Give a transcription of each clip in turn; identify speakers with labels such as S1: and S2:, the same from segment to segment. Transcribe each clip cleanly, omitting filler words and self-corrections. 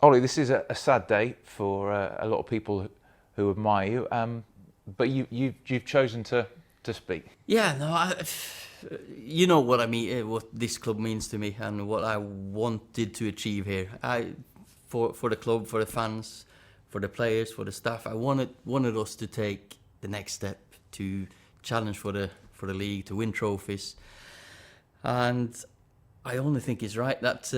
S1: Ollie, this is a sad day for a lot of people who admire you, but you've chosen to speak.
S2: Yeah, no, you know what I mean, what this club means to me, and what I wanted to achieve here. For the club, for the fans, for the players, for the staff, I wanted us to take the next step, to challenge for the league, to win trophies, and I only think it's right that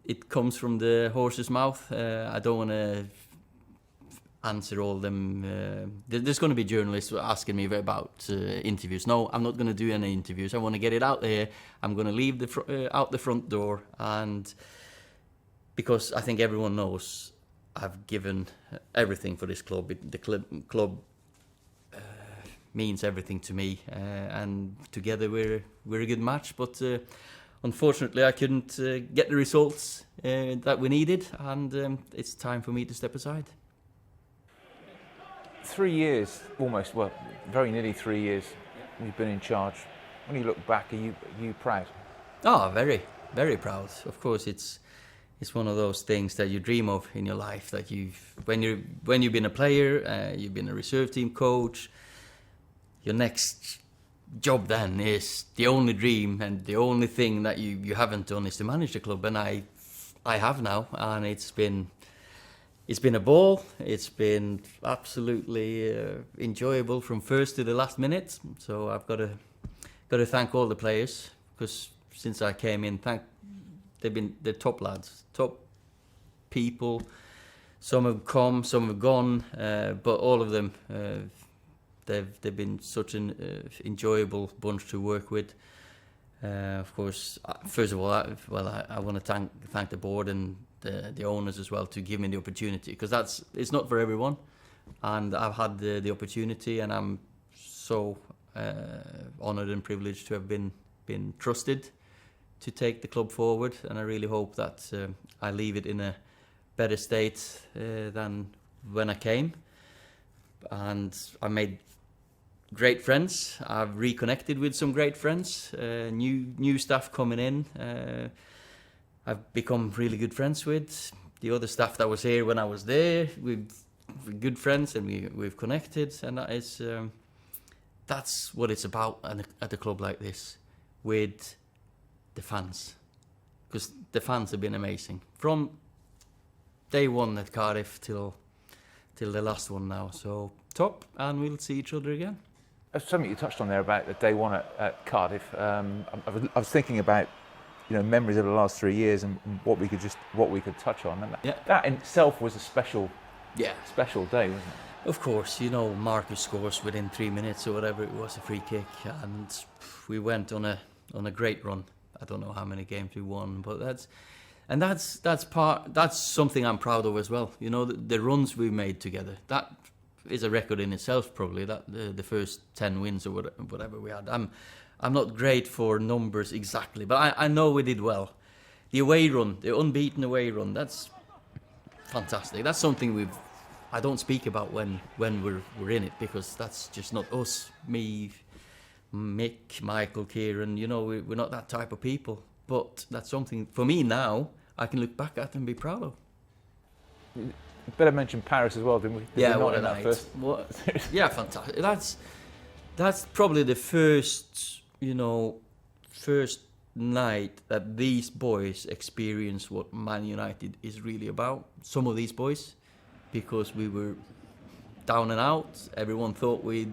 S2: it comes from the horse's mouth. I don't want to answer all them. There's going to be journalists asking me about interviews. No, I'm not going to do any interviews. I want to get it out there. I'm going to leave out the front door, and because I think everyone knows I've given everything for this club. The club means everything to me, and together we're a good match. But unfortunately, I couldn't get the results that we needed, and it's time for me to step aside.
S1: 3 years, almost, well, very nearly 3 years you've been in charge. When you look back, are you proud?
S2: Oh, very, very proud. Of course, it's one of those things that you dream of in your life. That when you've been a player, you've been a reserve team coach. Your next job then is the only dream, and the only thing that you haven't done is to manage the club. And I have now, and it's been a ball. It's been absolutely enjoyable from first to the last minute. So I've got to thank all the players, because since I came in, they've been the top lads, top people. Some have come, some have gone, but all of them, they've been such an enjoyable bunch to work with. Of course, first of all, I want to thank the board and the owners as well to give me the opportunity, because it's not for everyone, and I've had the opportunity, and I'm so honoured and privileged to have been trusted to take the club forward, and I really hope that I leave it in a better state than when I came. And I made great friends. I've reconnected with some great friends, new staff coming in. I've become really good friends with the other staff that was here when I was there. We're good friends, and we've connected, and that's what it's about at a club like this, with the fans, because the fans have been amazing from day one at Cardiff till the last one now. So top, and we'll see each other again.
S1: Something you touched on there about the day one at Cardiff. I was thinking about memories of the last 3 years and what we could touch on, and that in itself was a special day, wasn't it?
S2: Of course, Marcus scores within 3 minutes or whatever it was, a free kick, and we went on a great run. I don't know how many games we won, but that's something I'm proud of as well. The runs we made together. That is a record in itself, probably. That the first 10 wins or whatever we had. I'm not great for numbers exactly, but I know we did well. The away run, the unbeaten away run, that's fantastic. That's something I don't speak about when we're in it, because that's just not us. Me, Mick, Michael, Kieran, we're not that type of people. But that's something, for me now, I can look back at and be proud of.
S1: You better mention Paris as well, didn't we?
S2: What a night. Yeah, fantastic. That's probably the first night that these boys experience what Man United is really about. Some of these boys, because we were down and out. Everyone thought we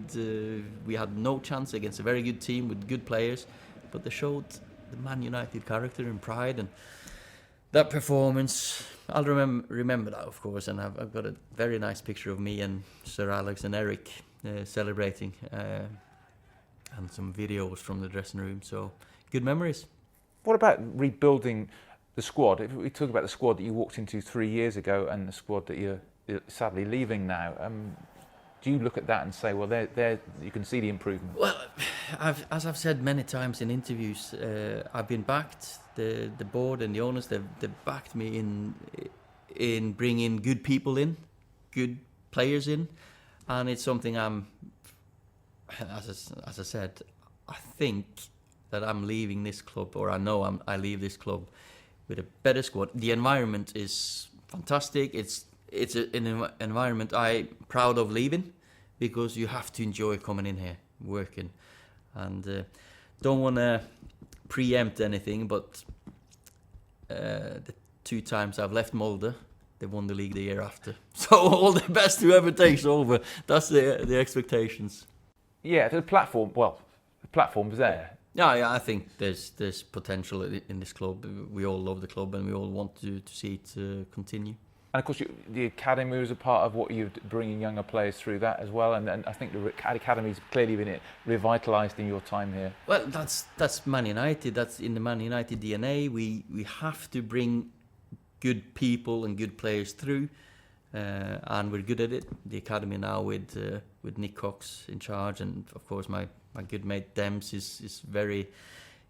S2: had no chance against a very good team with good players, but they showed the Man United character and pride, and that performance, I'll remember that, of course. And I've got a very nice picture of me and Sir Alex and Eric celebrating, and some videos from the dressing room. So good memories.
S1: What about rebuilding the squad? If we talk about the squad that you walked into 3 years ago and the squad that you're sadly leaving now, do you look at that and say, well, there you can see the improvement?
S2: Well, as I've said many times in interviews, I've been backed. The board and the owners, they've backed me in bringing good people in, good players in, and it's something as I said, I think that I'm leaving this club, or I know I leave this club with a better squad. The environment is fantastic. It's an environment I'm proud of leaving, because you have to enjoy coming in here, working, and don't want to preempt anything, but the 2 times I've left Molde, they won the league the year after. So all the best whoever takes over. That's the expectations.
S1: Yeah, the platform's there.
S2: Yeah, I think there's potential in this club. We all love the club, and we all want to see it continue.
S1: And of course, the academy was a part of what you're bringing younger players through that as well. And I think the academy's clearly been revitalised in your time here.
S2: Well, that's Man United. That's in the Man United DNA. We have to bring good people and good players through, and we're good at it. The academy now with Nick Cox in charge, and of course my good mate Dems is very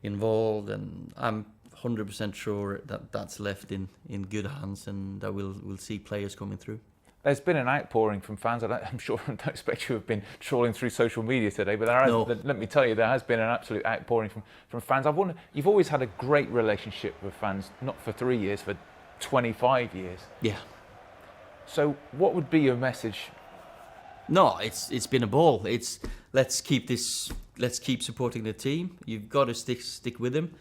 S2: involved, and I'm 100% sure that that's left in good hands, and that we'll see players coming through.
S1: There's been an outpouring from fans. I'm sure I don't expect you to have been trawling through social media today, but let me tell you, there has been an absolute outpouring from fans. You've always had a great relationship with fans, not for 3 years, for 25 years.
S2: Yeah.
S1: So what would be your message?
S2: No, it's been a ball. Let's keep supporting the team. You've got to stick with them.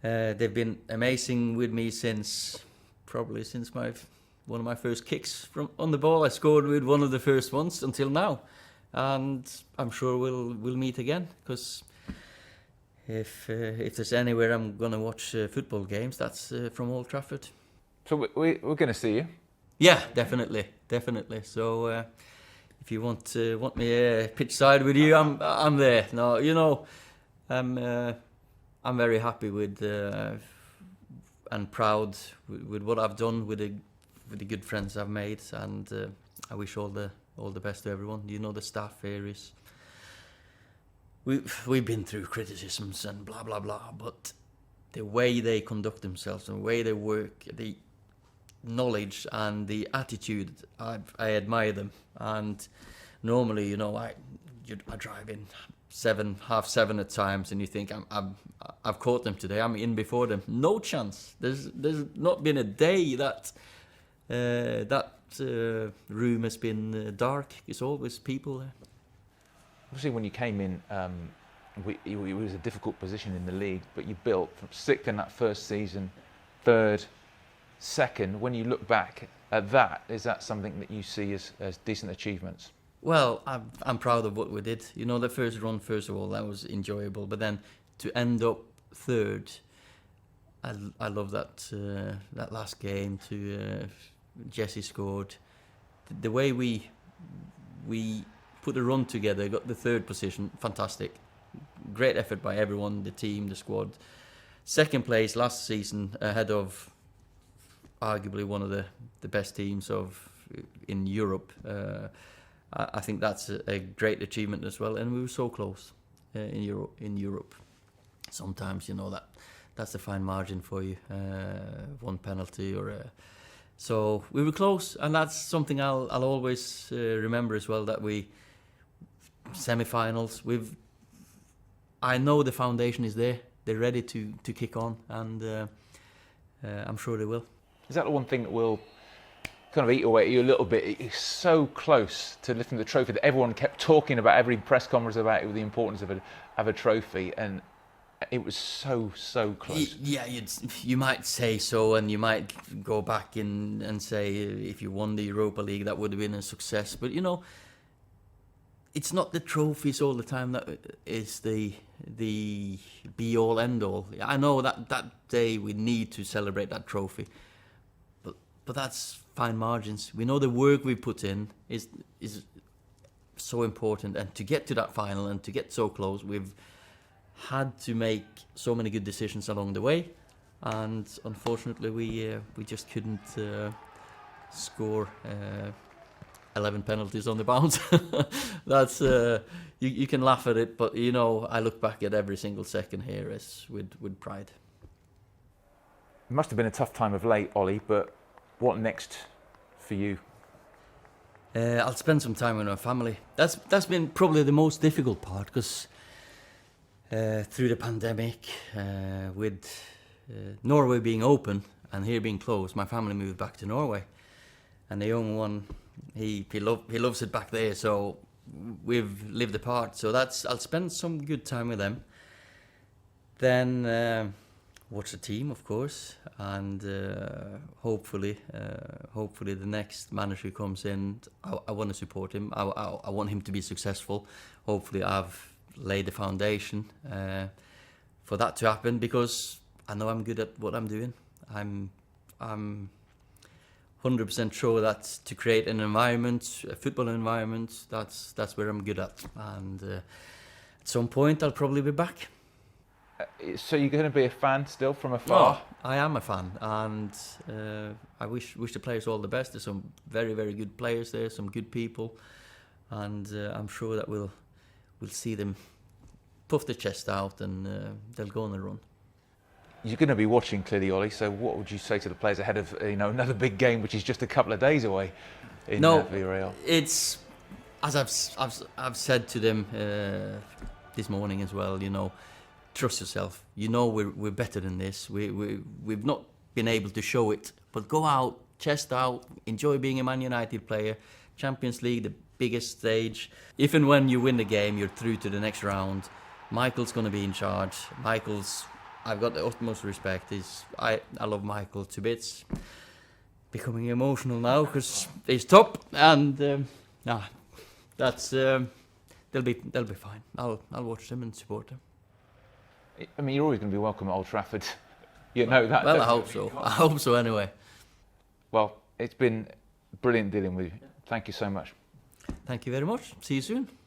S2: They've been amazing with me since one of my first kicks on the ball. I scored with one of the first ones until now, and I'm sure we'll meet again, because if there's anywhere I'm gonna watch football games, that's from Old Trafford.
S1: So we're going to see you.
S2: Yeah, definitely. So if you want me pitch side with you, I'm there. No, I'm very happy with and proud with what I've done with the good friends I've made, and I wish all the best to everyone. The staff here is. We've been through criticisms and blah blah blah, but the way they conduct themselves and the way they work, the knowledge and the attitude, I admire them. And normally, I drive in 6:30 at times, and you think I've caught them today. I'm in before them. No chance. There's not been a day that room has been dark. It's always people there.
S1: Obviously, when you came in, it was a difficult position in the league, but you built from 6th in that first season, 3rd, 2nd. When you look back at that, is that something that you see as decent achievements?
S2: Well, I'm proud of what we did. The first run, first of all, that was enjoyable. But then to end up 3rd, I love that last game. Jesse scored. The way we put the run together, got the 3rd position, fantastic. Great effort by everyone, the team, the squad. 2nd place last season, ahead of arguably one of the best teams in Europe. I think that's a great achievement as well, and we were so close in Europe. Sometimes that's a fine margin for you, one penalty so we were close, and that's something I'll always remember as well. That we semi-finals. I know the foundation is there. They're ready to kick on, and I'm sure they will.
S1: Is that the one thing that will kind of eat away at you a little bit? It's so close to lifting the trophy that everyone kept talking about, every press conference about it, the importance of a trophy, and it was so close.
S2: Yeah, you might say so, and you might go back and say if you won the Europa League, that would have been a success. But it's not the trophies all the time that is the be all end all. I know that day we need to celebrate that trophy, but that's fine margins. We know the work we put in is so important, and to get to that final and to get so close, we've had to make so many good decisions along the way, and unfortunately we just couldn't score 11 penalties on the bounce. That's you can laugh at it, but I look back at every single second here with pride.
S1: It must have been a tough time of late, Ole, but what next for you?
S2: I'll spend some time with my family. That's been probably the most difficult part, because through the pandemic, with Norway being open, and here being close, my family moved back to Norway, and the young one, he loves it back there. So we've lived apart. So I'll spend some good time with them. Then watch the team, of course, and hopefully the next manager who comes in, I want to support him. I want him to be successful. Hopefully, I've laid the foundation for that to happen, because I know I'm good at what I'm doing. I'm 100% sure that to create an environment, a football environment, that's where I'm good at. And at some point, I'll probably be back.
S1: So you're going to be a fan still from afar?
S2: Oh, I am a fan, and I wish the players all the best. There's some very, very good players there, some good people, and I'm sure that we'll see them puff their chest out, and they'll go on a run.
S1: You're going to be watching clearly, Ole. So what would you say to the players ahead of another big game, which is just a couple of days away in Villarreal?
S2: It's as I've said to them this morning as well. Trust yourself. We're better than this. We've not been able to show it, but go out, chest out, enjoy being a Man United player. Champions League, the biggest stage. If and when you win the game, you're through to the next round. Michael's going to be in charge. I've got the utmost respect. I love Michael to bits. Becoming emotional now because he's top, and that's they'll be fine. I'll watch them and support them.
S1: I mean, you're always going to be welcome at Old Trafford. You know that.
S2: Well, I hope so. I hope so anyway.
S1: Well, it's been brilliant dealing with you. Thank you so much.
S2: Thank you very much. See you soon.